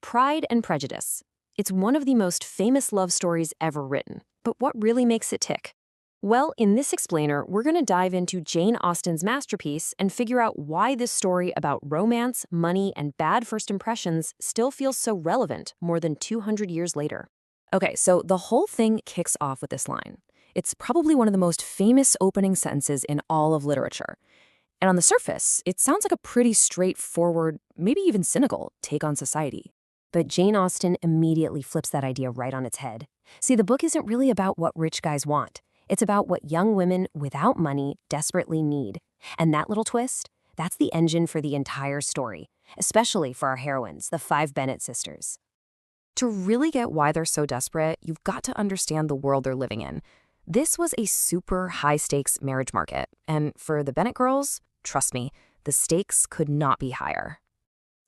Pride and Prejudice. It's one of the most famous love stories ever written. But what really makes it tick? Well, in this explainer, we're going to dive into Jane Austen's masterpiece and figure out why this story about romance, money, and bad first impressions still feels so relevant more than 200 years later. Okay, so the whole thing kicks off with this line. It's probably one of the most famous opening sentences in all of literature. And on the surface, it sounds like a pretty straightforward, maybe even cynical, take on society. But Jane Austen immediately flips that idea right on its head. See, the book isn't really about what rich guys want. It's about what young women without money desperately need. And that little twist, that's the engine for the entire story, especially for our heroines, the 5 Bennet sisters. To really get why they're so desperate, you've got to understand the world they're living in. This was a super high-stakes marriage market, and for the Bennet girls, trust me, the stakes could not be higher.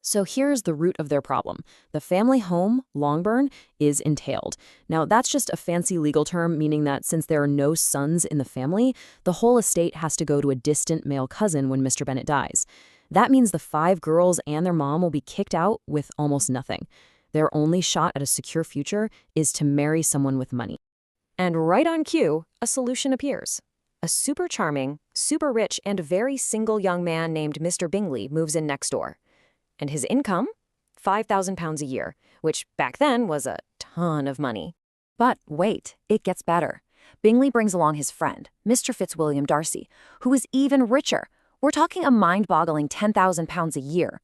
So here's the root of their problem. The family home, Longbourn, is entailed. Now, that's just a fancy legal term meaning that since there are no sons in the family, the whole estate has to go to a distant male cousin when Mr. Bennet dies. That means the 5 girls and their mom will be kicked out with almost nothing. Their only shot at a secure future is to marry someone with money. And right on cue, a solution appears. A super charming, super rich, and very single young man named Mr. Bingley moves in next door. And his income? £5,000 a year, which back then was a ton of money. But wait, it gets better. Bingley brings along his friend, Mr. Fitzwilliam Darcy, who is even richer. We're talking a mind-boggling £10,000 a year.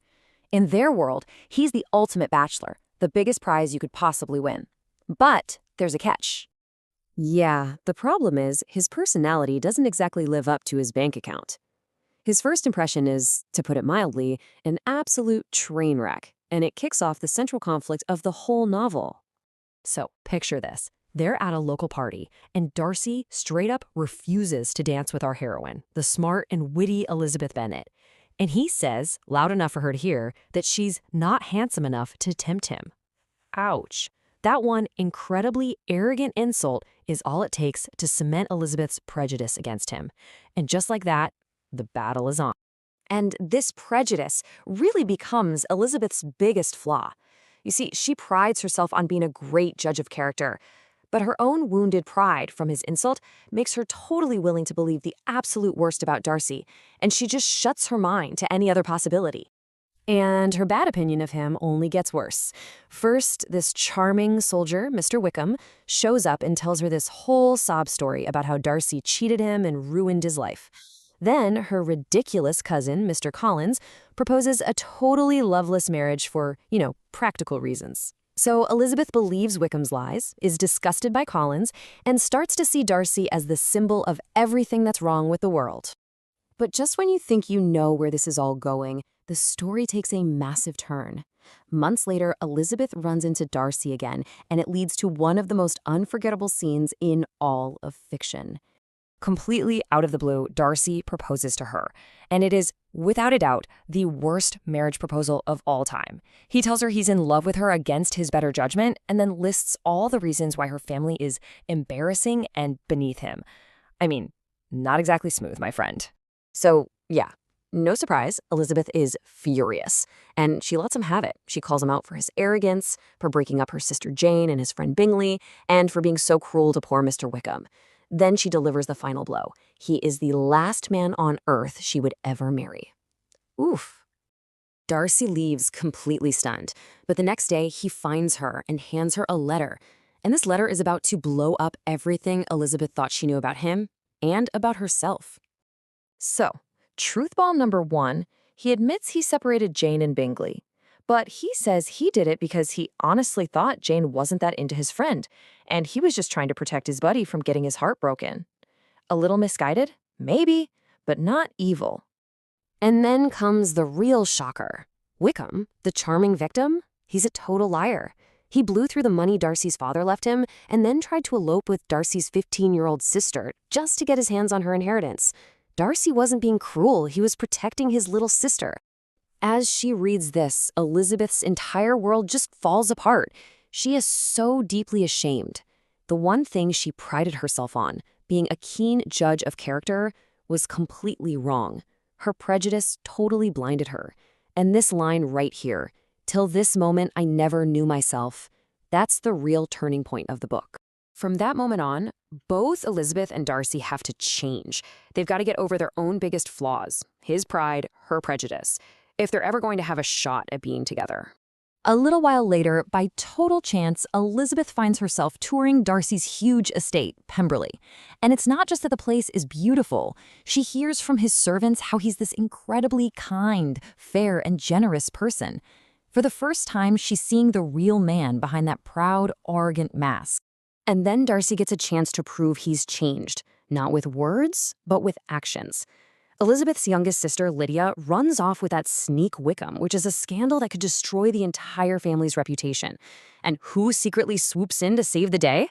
In their world, he's the ultimate bachelor, the biggest prize you could possibly win. But there's a catch. Yeah, the problem is his personality doesn't exactly live up to his bank account. His first impression is, to put it mildly, an absolute train wreck, and it kicks off the central conflict of the whole novel. So, picture this. They're at a local party, and Darcy straight up refuses to dance with our heroine, the smart and witty Elizabeth Bennet. And he says, loud enough for her to hear, that she's not handsome enough to tempt him. Ouch. That one incredibly arrogant insult is all it takes to cement Elizabeth's prejudice against him. And just like that, the battle is on. And this prejudice really becomes Elizabeth's biggest flaw. You see, she prides herself on being a great judge of character, but her own wounded pride from his insult makes her totally willing to believe the absolute worst about Darcy, and she just shuts her mind to any other possibility. And her bad opinion of him only gets worse. First, this charming soldier, Mr. Wickham, shows up and tells her this whole sob story about how Darcy cheated him and ruined his life. Then, her ridiculous cousin, Mr. Collins, proposes a totally loveless marriage for, practical reasons. So Elizabeth believes Wickham's lies, is disgusted by Collins, and starts to see Darcy as the symbol of everything that's wrong with the world. But just when you think you know where this is all going, the story takes a massive turn. Months later, Elizabeth runs into Darcy again, and it leads to one of the most unforgettable scenes in all of fiction. Completely out of the blue, Darcy proposes to her, and it is, without a doubt, the worst marriage proposal of all time. He tells her he's in love with her against his better judgment, and then lists all the reasons why her family is embarrassing and beneath him. I mean, not exactly smooth, my friend. So, yeah, no surprise, Elizabeth is furious, and she lets him have it. She calls him out for his arrogance, for breaking up her sister Jane and his friend Bingley, and for being so cruel to poor Mr. Wickham. Then she delivers the final blow. He is the last man on earth she would ever marry. Oof. Darcy leaves completely stunned, but the next day he finds her and hands her a letter. And this letter is about to blow up everything Elizabeth thought she knew about him and about herself. So, truth bomb number 1, he admits he separated Jane and Bingley. But he says he did it because he honestly thought Jane wasn't that into his friend, and he was just trying to protect his buddy from getting his heart broken. A little misguided? Maybe, but not evil. And then comes the real shocker. Wickham, the charming victim, he's a total liar. He blew through the money Darcy's father left him and then tried to elope with Darcy's 15-year-old sister just to get his hands on her inheritance. Darcy wasn't being cruel, he was protecting his little sister. As she reads this, Elizabeth's entire world just falls apart. She is so deeply ashamed. The one thing she prided herself on, being a keen judge of character, was completely wrong. Her prejudice totally blinded her. And this line right here, Till this moment, I never knew myself. That's the real turning point of the book. From that moment on, both Elizabeth and Darcy have to change. They've got to get over their own biggest flaws, his pride, her prejudice, if they're ever going to have a shot at being together. A little while later, by total chance, Elizabeth finds herself touring Darcy's huge estate, Pemberley. And it's not just that the place is beautiful. She hears from his servants how he's this incredibly kind, fair, and generous person. For the first time, she's seeing the real man behind that proud, arrogant mask. And then Darcy gets a chance to prove he's changed, not with words, but with actions. Elizabeth's youngest sister, Lydia, runs off with that sneak Wickham, which is a scandal that could destroy the entire family's reputation. And who secretly swoops in to save the day?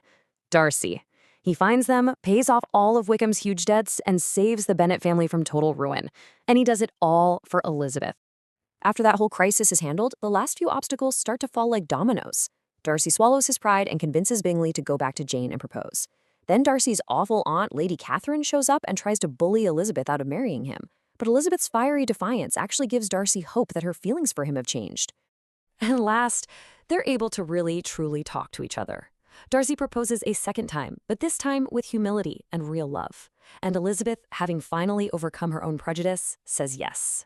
Darcy. He finds them, pays off all of Wickham's huge debts, and saves the Bennet family from total ruin. And he does it all for Elizabeth. After that whole crisis is handled, the last few obstacles start to fall like dominoes. Darcy swallows his pride and convinces Bingley to go back to Jane and propose. Then Darcy's awful aunt, Lady Catherine, shows up and tries to bully Elizabeth out of marrying him. But Elizabeth's fiery defiance actually gives Darcy hope that her feelings for him have changed. And last, they're able to really, truly talk to each other. Darcy proposes a second time, but this time with humility and real love. And Elizabeth, having finally overcome her own prejudice, says yes.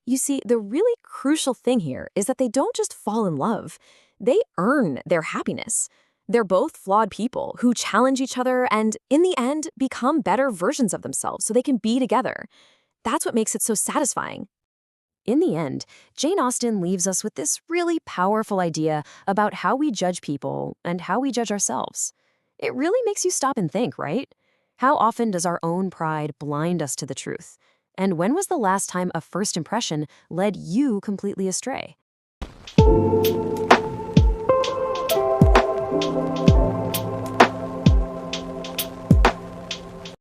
You see, the really crucial thing here is that they don't just fall in love. They earn their happiness. They're both flawed people who challenge each other and, in the end, become better versions of themselves so they can be together. That's what makes it so satisfying. In the end, Jane Austen leaves us with this really powerful idea about how we judge people and how we judge ourselves. It really makes you stop and think, right? How often does our own pride blind us to the truth? And when was the last time a first impression led you completely astray?